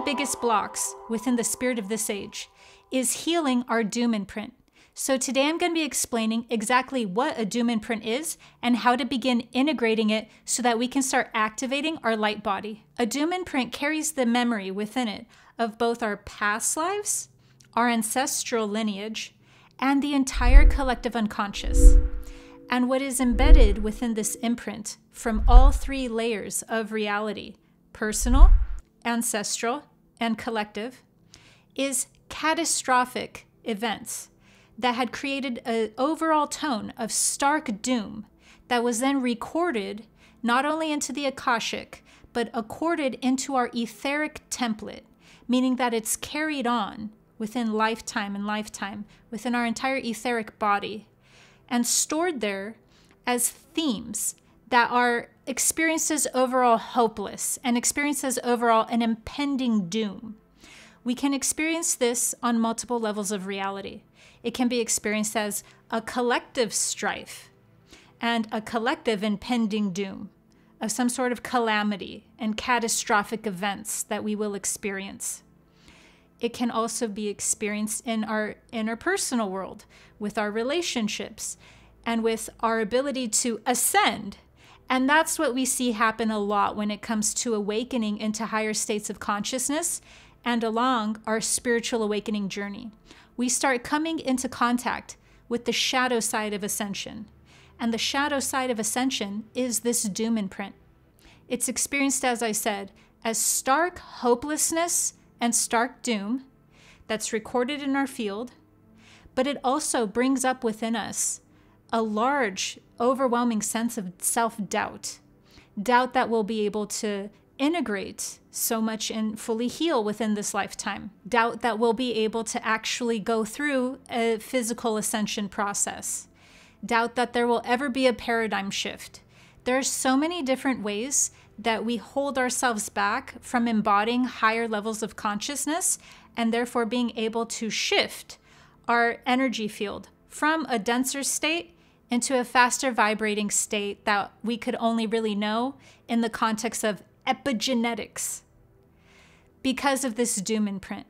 biggest blocks within the spirit of this age is healing our doom imprint. So today I'm going to be explaining exactly what a doom imprint is and how to begin integrating it so that we can start activating our light body. A doom imprint carries the memory within it of both our past lives, our ancestral lineage, and the entire collective unconscious. And what is embedded within this imprint from all three layers of reality, personal, ancestral, and collective, is catastrophic events that had created an overall tone of stark doom that was then recorded not only into the Akashic, but accorded into our etheric template, meaning that it's carried on within lifetime and lifetime, within our entire etheric body, and stored there as themes that are experienced as overall hopeless and experienced as overall an impending doom. We can experience this on multiple levels of reality. It can be experienced as a collective strife and a collective impending doom of some sort of calamity and catastrophic events that we will experience. It can also be experienced in our interpersonal world, with our relationships, and with our ability to ascend. And that's what we see happen a lot when it comes to awakening into higher states of consciousness and along our spiritual awakening journey. We start coming into contact with the shadow side of Ascension. And the shadow side of Ascension is this doom imprint. It's experienced, as I said, as stark hopelessness and stark doom that's recorded in our field, but it also brings up within us a large, overwhelming sense of self-doubt. Doubt that we'll be able to integrate so much and fully heal within this lifetime. Doubt that we'll be able to actually go through a physical ascension process. Doubt that there will ever be a paradigm shift. There are so many different ways that we hold ourselves back from embodying higher levels of consciousness and therefore being able to shift our energy field from a denser state into a faster vibrating state that we could only really know in the context of epigenetics because of this doom imprint.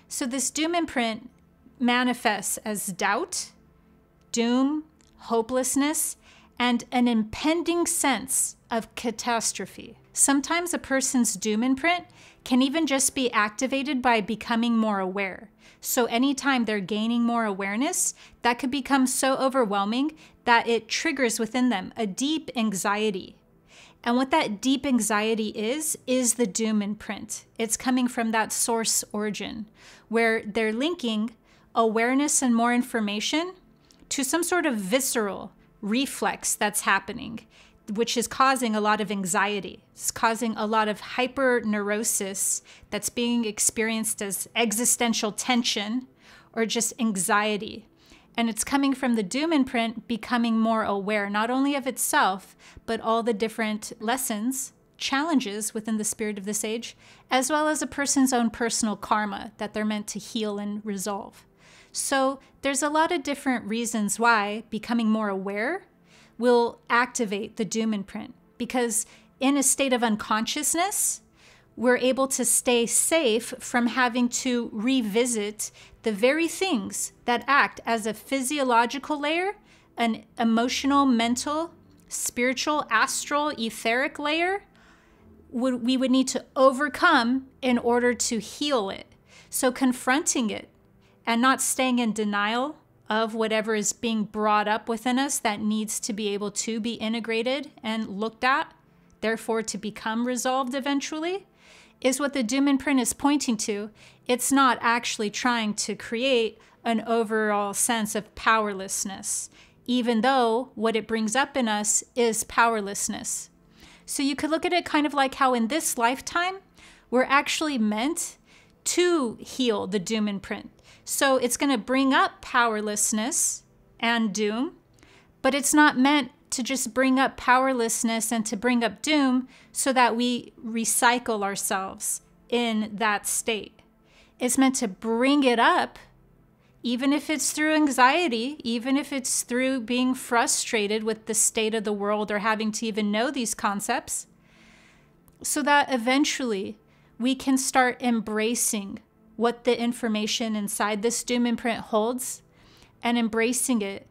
So this doom imprint manifests as doubt, doom, hopelessness, and an impending sense of catastrophe. Sometimes a person's doom imprint can even just be activated by becoming more aware. So anytime they're gaining more awareness, that could become so overwhelming that it triggers within them a deep anxiety. And what that deep anxiety is the doom imprint. It's coming from that source origin, where they're linking awareness and more information to some sort of visceral reflex that's happening, which is causing a lot of anxiety. It's causing a lot of hyperneurosis that's being experienced as existential tension or just anxiety. And it's coming from the doom imprint becoming more aware, not only of itself, but all the different lessons, challenges within the spirit of this age, as well as a person's own personal karma that they're meant to heal and resolve. So there's a lot of different reasons why becoming more aware will activate the doom imprint, because in a state of unconsciousness, we're able to stay safe from having to revisit the very things that act as a physiological layer, an emotional, mental, spiritual, astral, etheric layer we would need to overcome in order to heal it. So confronting it and not staying in denial of whatever is being brought up within us that needs to be able to be integrated and looked at, therefore to become resolved eventually, is what the doom imprint is pointing to. It's not actually trying to create an overall sense of powerlessness, even though what it brings up in us is powerlessness. So you could look at it kind of like how in this lifetime, we're actually meant to heal the doom imprint. So it's going to bring up powerlessness and doom, but it's not meant to just bring up powerlessness and to bring up doom so that we recycle ourselves in that state. It's meant to bring it up, even if it's through anxiety, even if it's through being frustrated with the state of the world or having to even know these concepts, so that eventually we can start embracing what the information inside this doom imprint holds and embracing it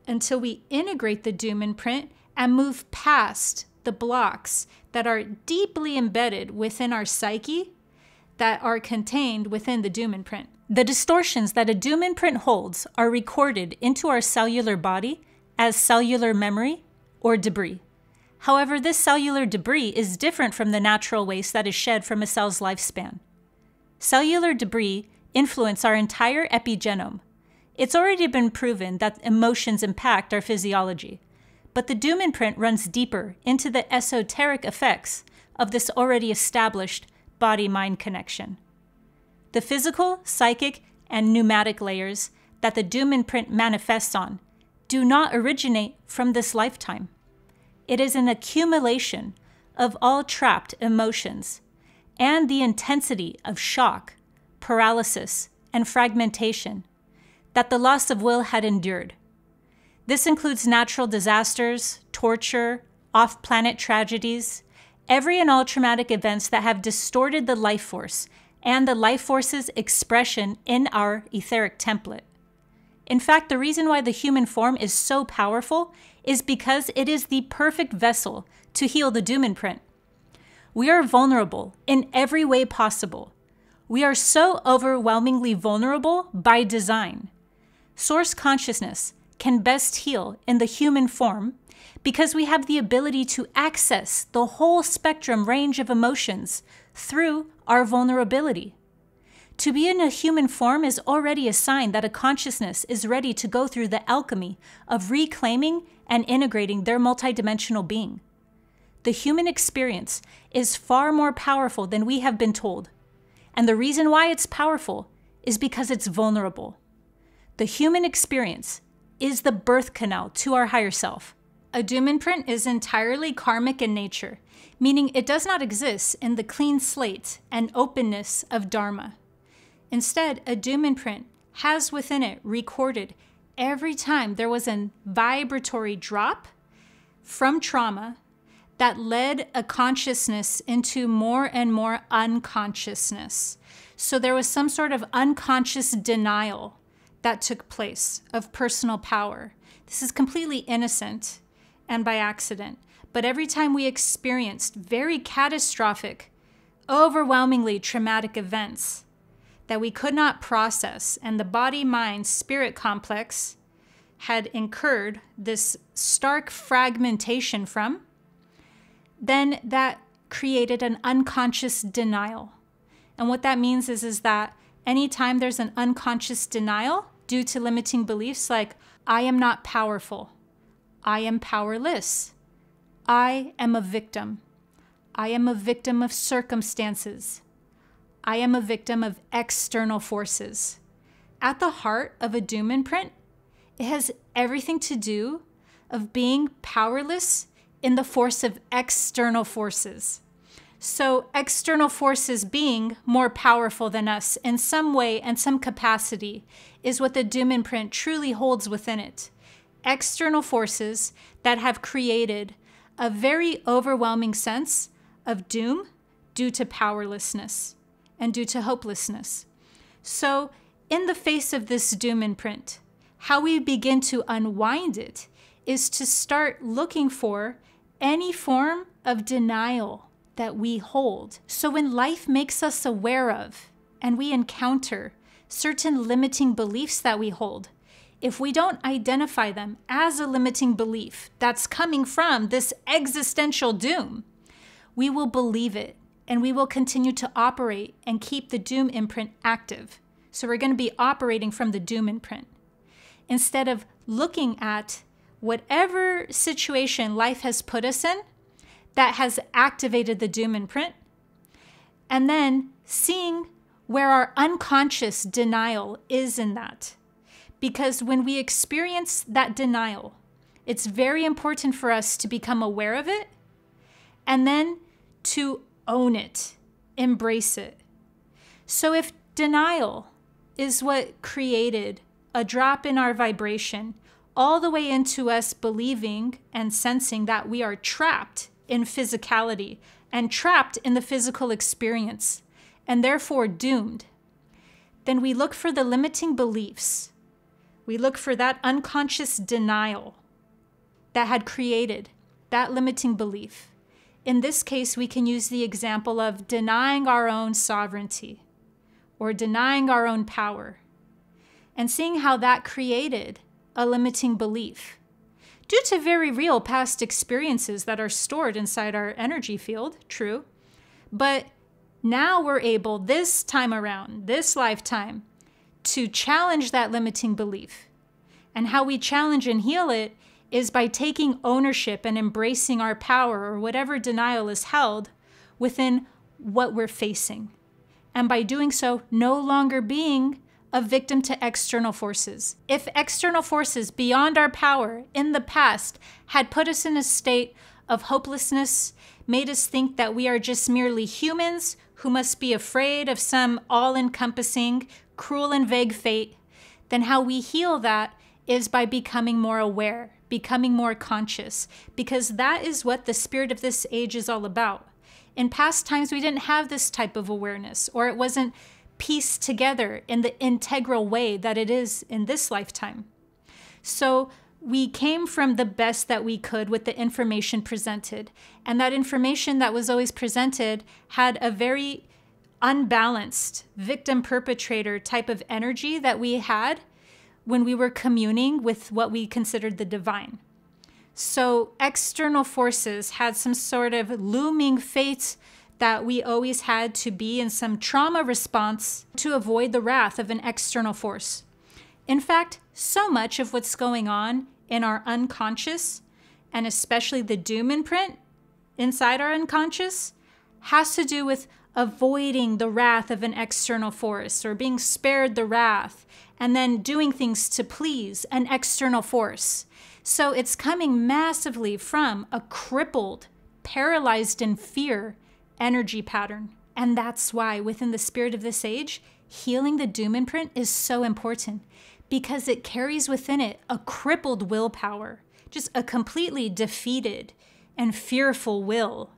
until we integrate the doom imprint and move past the blocks that are deeply embedded within our psyche that are contained within the doom imprint. The distortions that a doom imprint holds are recorded into our cellular body as cellular memory or debris. However, this cellular debris is different from the natural waste that is shed from a cell's lifespan. Cellular debris influence our entire epigenome. It's already been proven that emotions impact our physiology, but the doom imprint runs deeper into the esoteric effects of this already established body-mind connection. The physical, psychic, and pneumatic layers that the doom imprint manifests on do not originate from this lifetime. It is an accumulation of all trapped emotions and the intensity of shock, paralysis, and fragmentation that the loss of will had endured. This includes natural disasters, torture, off-planet tragedies, every and all traumatic events that have distorted the life force and the life force's expression in our etheric template. In fact, the reason why the human form is so powerful is because it is the perfect vessel to heal the doom imprint. We are vulnerable in every way possible. We are so overwhelmingly vulnerable by design. Source consciousness can best heal in the human form because we have the ability to access the whole spectrum range of emotions through our vulnerability. To be in a human form is already a sign that a consciousness is ready to go through the alchemy of reclaiming and integrating their multidimensional being. The human experience is far more powerful than we have been told. And the reason why it's powerful is because it's vulnerable. The human experience is the birth canal to our higher self. A doom imprint is entirely karmic in nature, meaning it does not exist in the clean slate and openness of Dharma. Instead, a doom imprint has within it recorded every time there was a vibratory drop from trauma that led a consciousness into more and more unconsciousness. So there was some sort of unconscious denial that took place of personal power. This is completely innocent and by accident. But every time we experienced very catastrophic, overwhelmingly traumatic events that we could not process, and the body-mind-spirit complex had incurred this stark fragmentation from, then that created an unconscious denial. And what that means is that anytime there's an unconscious denial due to limiting beliefs like, I am not powerful, I am powerless, I am a victim, I am a victim of circumstances, I am a victim of external forces. At the heart of a doom imprint, it has everything to do of being powerless in the force of external forces. So external forces being more powerful than us in some way and some capacity is what the doom imprint truly holds within it. External forces that have created a very overwhelming sense of doom due to powerlessness and due to hopelessness. So in the face of this doom imprint, how we begin to unwind it is to start looking for any form of denial that we hold. So when life makes us aware of and we encounter certain limiting beliefs that we hold, if we don't identify them as a limiting belief that's coming from this existential doom, we will believe it and we will continue to operate and keep the doom imprint active. So we're going to be operating from the doom imprint instead of looking at whatever situation life has put us in that has activated the doom imprint, and then seeing where our unconscious denial is in that. Because when we experience that denial, it's very important for us to become aware of it and then to own it, embrace it. So if denial is what created a drop in our vibration all the way into us believing and sensing that we are trapped in physicality and trapped in the physical experience, and therefore doomed, then we look for the limiting beliefs. We look for that unconscious denial that had created that limiting belief. In this case, we can use the example of denying our own sovereignty or denying our own power, and seeing how that created a limiting belief due to very real past experiences that are stored inside our energy field, true. But now we're able, this time around, this lifetime, to challenge that limiting belief. And how we challenge and heal it is by taking ownership and embracing our power, or whatever denial is held within what we're facing. And by doing so, no longer being a victim to external forces. If external forces beyond our power in the past had put us in a state of hopelessness, made us think that we are just merely humans who must be afraid of some all-encompassing, cruel and vague fate, then how we heal that is by becoming more aware, becoming more conscious, because that is what the spirit of this age is all about. In past times, we didn't have this type of awareness, or it wasn't pieced together in the integral way that it is in this lifetime. So we came from the best that we could with the information presented. And that information that was always presented had a very unbalanced victim-perpetrator type of energy that we had when we were communing with what we considered the divine. So external forces had some sort of looming fate that we always had to be in some trauma response to avoid the wrath of an external force. In fact, so much of what's going on in our unconscious, and especially the doom imprint inside our unconscious, has to do with avoiding the wrath of an external force, or being spared the wrath, and then doing things to please an external force. So it's coming massively from a crippled, paralyzed in fear energy pattern. And that's why within the spirit of this age, healing the doom imprint is so important, because it carries within it a crippled willpower, just a completely defeated and fearful will.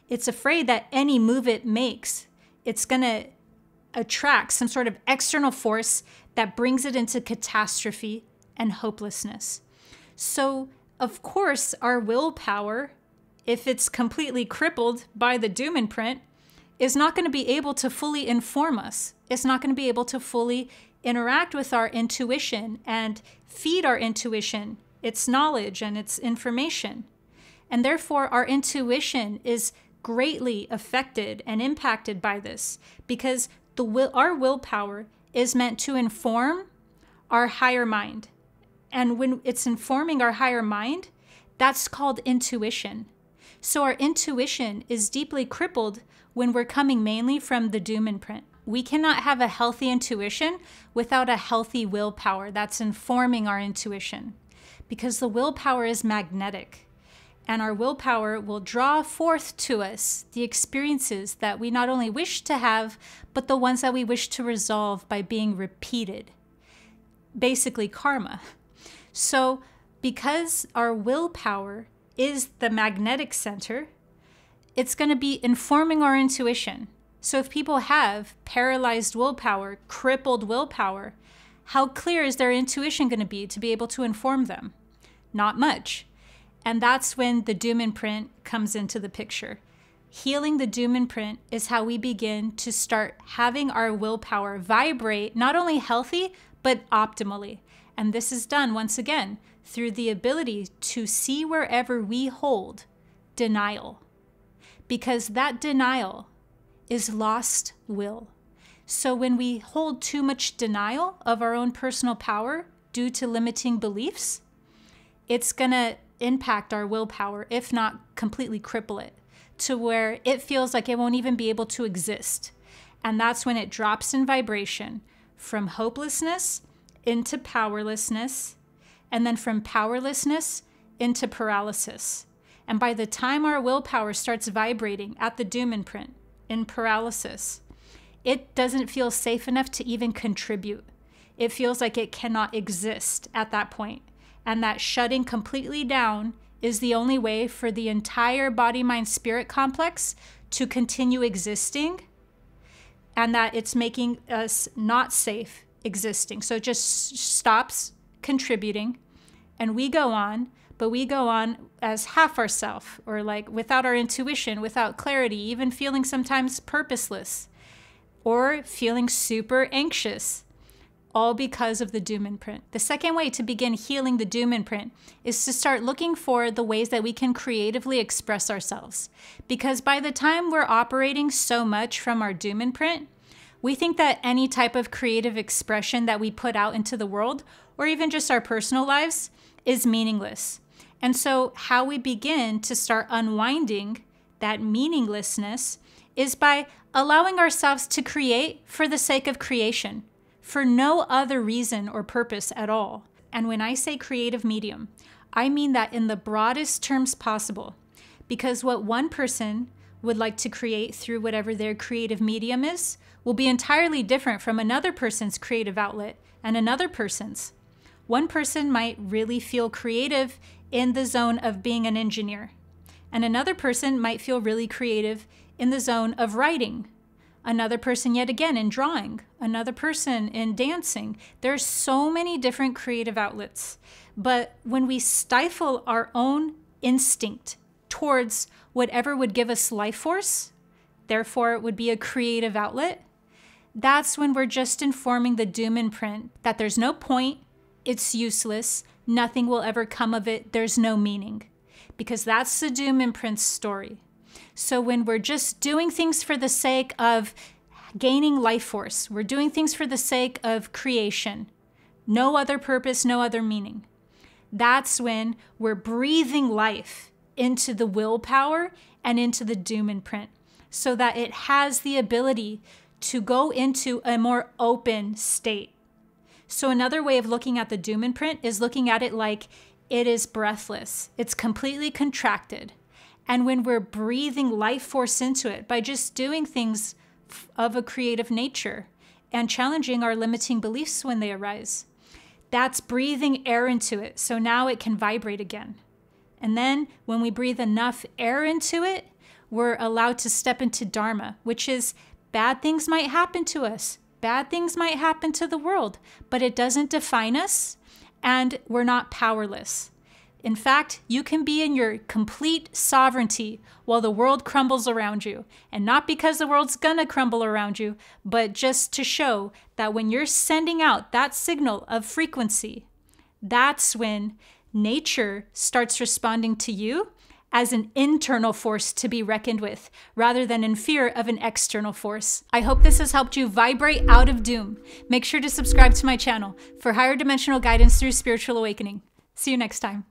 It's afraid that any move it makes, it's going to attract some sort of external force that brings it into catastrophe and hopelessness. So, of course, our willpower, if it's completely crippled by the doom imprint, is not going to be able to fully inform us. It's not going to be able to fully interact with our intuition and feed our intuition its knowledge and its information. And therefore, our intuition is greatly affected and impacted by this, because our willpower is meant to inform our higher mind. And when it's informing our higher mind, that's called intuition. So our intuition is deeply crippled when we're coming mainly from the doom imprint. We cannot have a healthy intuition without a healthy willpower that's informing our intuition, because the willpower is magnetic. And our willpower will draw forth to us the experiences that we not only wish to have, but the ones that we wish to resolve by being repeated. Basically, karma. So, because our willpower is the magnetic center, it's going to be informing our intuition. So if people have paralyzed willpower, crippled willpower, how clear is their intuition going to be able to inform them? Not much. And that's when the doom imprint comes into the picture. Healing the doom imprint is how we begin to start having our willpower vibrate not only healthy, but optimally. And this is done, once again, through the ability to see wherever we hold denial. Because that denial is lost will. So when we hold too much denial of our own personal power due to limiting beliefs, it's going to impact our willpower, if not completely cripple it, to where it feels like it won't even be able to exist. And that's when it drops in vibration from hopelessness into powerlessness, and then from powerlessness into paralysis. And by the time our willpower starts vibrating at the doom imprint, in paralysis, it doesn't feel safe enough to even contribute. It feels like it cannot exist at that point. And that shutting completely down is the only way for the entire body-mind-spirit complex to continue existing, and that it's making us not safe existing. So it just stops contributing, and we go on, but we go on as half ourself, or like without our intuition, without clarity, even feeling sometimes purposeless, or feeling super anxious, all because of the doom imprint. The second way to begin healing the doom imprint is to start looking for the ways that we can creatively express ourselves. Because by the time we're operating so much from our doom imprint, we think that any type of creative expression that we put out into the world, or even just our personal lives, is meaningless. And so how we begin to start unwinding that meaninglessness is by allowing ourselves to create for the sake of creation, for no other reason or purpose at all. And when I say creative medium, I mean that in the broadest terms possible, because what one person would like to create through whatever their creative medium is will be entirely different from another person's creative outlet and another person's. One person might really feel creative in the zone of being an engineer, and another person might feel really creative in the zone of writing. Another person, yet again, in drawing, another person in dancing. There's so many different creative outlets. But when we stifle our own instinct towards whatever would give us life force, therefore it would be a creative outlet, that's when we're just informing the doom imprint that there's no point, it's useless, nothing will ever come of it, there's no meaning. Because that's the doom imprint's story. So when we're just doing things for the sake of gaining life force, we're doing things for the sake of creation, no other purpose, no other meaning, that's when we're breathing life into the willpower and into the doom imprint so that it has the ability to go into a more open state. So another way of looking at the doom imprint is looking at it like it is breathless. It's completely contracted. And when we're breathing life force into it by just doing things of a creative nature and challenging our limiting beliefs when they arise, that's breathing air into it. So now it can vibrate again. And then when we breathe enough air into it, we're allowed to step into Dharma, which is bad things might happen to us. Bad things might happen to the world, but it doesn't define us, and we're not powerless. In fact, you can be in your complete sovereignty while the world crumbles around you. And not because the world's gonna crumble around you, but just to show that when you're sending out that signal of frequency, that's when nature starts responding to you as an internal force to be reckoned with, rather than in fear of an external force. I hope this has helped you vibrate out of doom. Make sure to subscribe to my channel for higher dimensional guidance through spiritual awakening. See you next time.